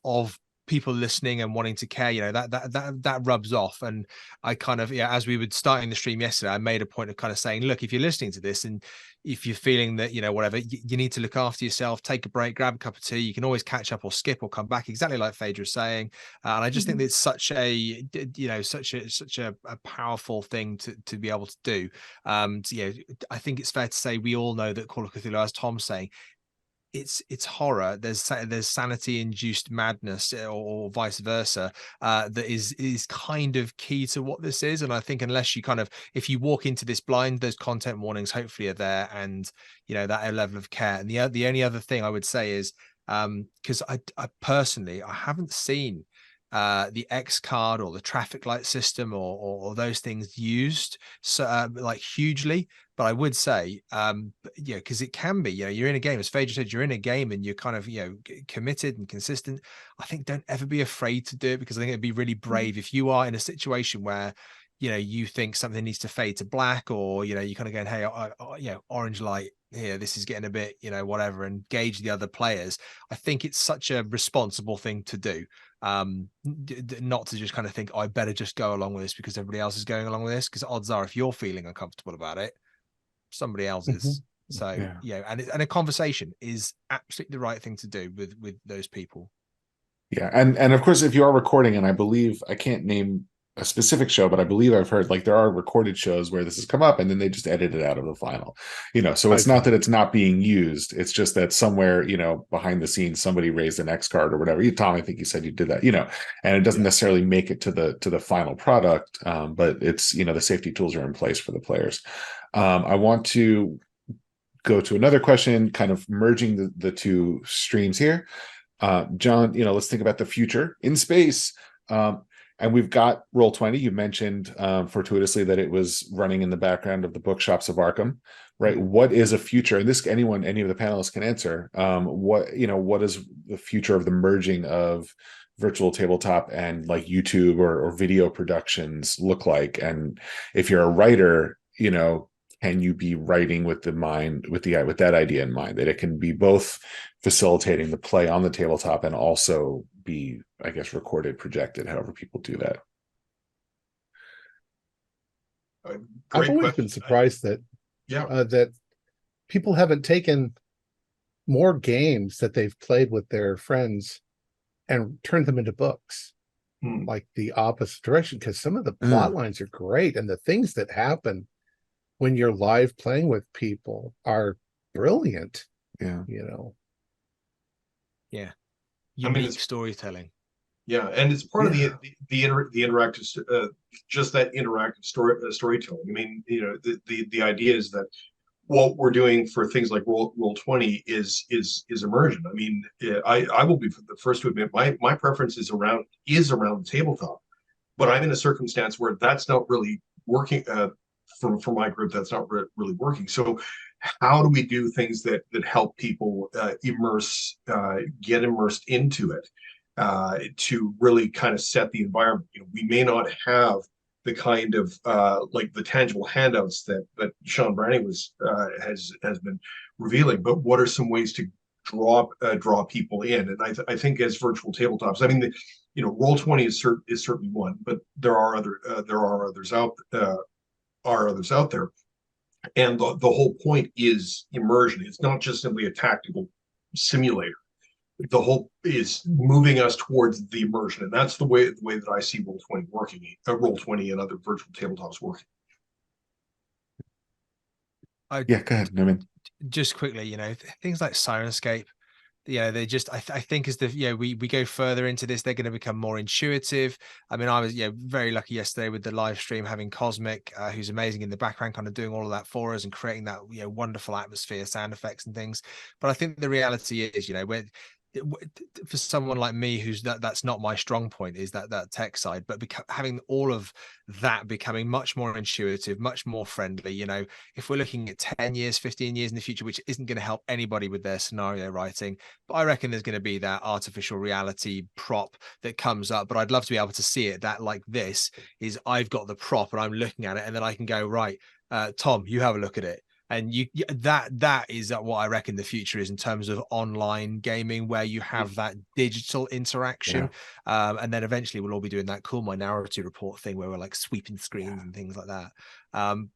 Speaker 4: people listening and wanting to care, that rubs off. And I kind of, as we were starting the stream yesterday, I made a point of kind of saying, look, if you're listening to this and if you're feeling that, whatever, you need to look after yourself, take a break, grab a cup of tea, you can always catch up or skip or come back, exactly like Phaedra was saying. And I just think that it's such a powerful thing to be able to do. I think it's fair to say we all know that Call of Cthulhu, as Tom's saying, it's horror. There's sanity induced madness, or vice versa, that is kind of key to what this is. And I think unless you if you walk into this blind, those content warnings hopefully are there, and that level of care. And the only other thing I would say is, because I personally haven't seen the X card or the traffic light system or those things used like hugely, but I would say because it can be, you're in a game, as Phaedra said, you're in a game and you're kind of committed and consistent. I think don't ever be afraid to do it, because I think it'd be really brave if you are in a situation where you think something needs to fade to black, or you kind of going, hey, orange light here, this is getting a bit whatever, and gauge the other players. I think it's such a responsible thing to do, not to just kind of think, I better just go along with this because everybody else is going along with this, because odds are if you're feeling uncomfortable about it, somebody else is. So and a conversation is absolutely the right thing to do with those people.
Speaker 1: And of course, if you are recording, and I believe, I can't name a specific show, but I believe I've heard like there are recorded shows where this has come up and then they just edit it out of the final, so it's not that it's not being used. It's just that somewhere, behind the scenes, somebody raised an X card or whatever. Tom, I think you said you did that, and it doesn't necessarily make it to the final product. But it's, the safety tools are in place for the players. I want to go to another question, kind of merging the two streams here. John, let's think about the future in space. And we've got Roll20. You mentioned fortuitously that it was running in the background of the bookshops of Arkham, right? What is a future? And this, any of the panelists can answer. What is the future of the merging of virtual tabletop and like YouTube or video productions look like? And if you're a writer, can you be writing with that idea in mind, that it can be both facilitating the play on the tabletop and also be, I guess, recorded, projected, however people do that?
Speaker 3: I've always been surprised that that people haven't taken more games that they've played with their friends and turned them into books, like the opposite direction, because some of the plot lines are great, and the things that happen when you're live playing with people are brilliant.
Speaker 1: Yeah.
Speaker 4: Yeah. Unique storytelling.
Speaker 5: Yeah, and it's part of the interactive, just that interactive storytelling. I mean, the idea is that what we're doing for things like Roll20 is immersion. I mean, I will be the first to admit my preference is around the tabletop, but I'm in a circumstance where that's not really working. For my group, that's not really working. So how do we do things that help people get immersed into it, to really kind of set the environment? We may not have the kind of like the tangible handouts that Sean Branny has been revealing, but what are some ways to draw people in? And I think as virtual tabletops, I mean, Roll20 is certainly one, but there are others out there. And the whole point is immersion. It's not just simply a tactical simulator. The whole is moving us towards the immersion, and that's the way that I see Roll20 working. Roll20 and other virtual tabletops working.
Speaker 1: Go ahead, Newman.
Speaker 4: Just quickly, things like Sirenscape. They just, I think as we go further into this, they're going to become more intuitive. I mean, I was very lucky yesterday with the live stream, having Cosmic, who's amazing in the background, kind of doing all of that for us and creating that wonderful atmosphere, sound effects and things. But I think the reality is, for someone like me who's that's not my strong point, is that tech side, but having all of that becoming much more intuitive, much more friendly. If we're looking at 10 years, 15 years in the future, which isn't going to help anybody with their scenario writing, but I reckon there's going to be that artificial reality prop that comes up. But I'd love to be able to see it that like this is, I've got the prop and I'm looking at it, and then I can go, right, Thom, you have a look at it. And that is what I reckon the future is in terms of online gaming, where you have that digital interaction. And then eventually we'll all be doing that cool Minority Report thing where we're like sweeping screens and things like that.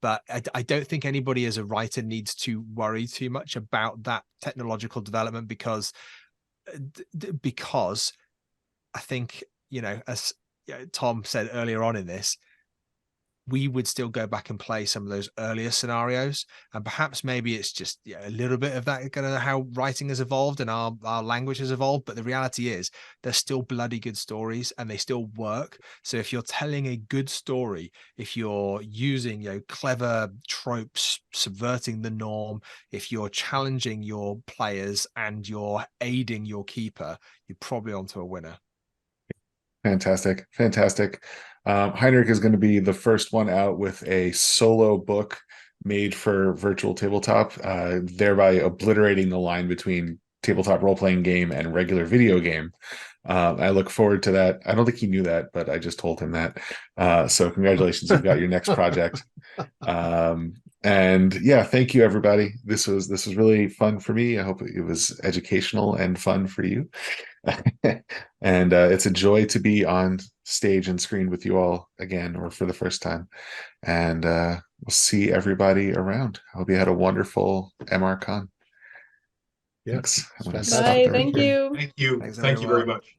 Speaker 4: But I don't think anybody as a writer needs to worry too much about that technological development, because I think, as Thom said earlier on in this, we would still go back and play some of those earlier scenarios, and perhaps maybe it's just a little bit of that kind of how writing has evolved and our language has evolved. But the reality is they're still bloody good stories and they still work. So if you're telling a good story, if you're using clever tropes, subverting the norm, if you're challenging your players and you're aiding your keeper, you're probably onto a winner.
Speaker 1: Fantastic. Heinrich is going to be the first one out with a solo book made for virtual tabletop, thereby obliterating the line between tabletop role-playing game and regular video game. I look forward to that. I don't think he knew that, but I just told him that. So congratulations, you've got your next project. And thank you, everybody. This was really fun for me. I hope it was educational and fun for you. And it's a joy to be on stage and screen with you all again, or for the first time. And we'll see everybody around. I hope you had a wonderful MRCon.
Speaker 3: Thanks.
Speaker 1: Bye.
Speaker 2: Thank you.
Speaker 5: Thank you.
Speaker 4: Thanks,
Speaker 5: Thank you very much.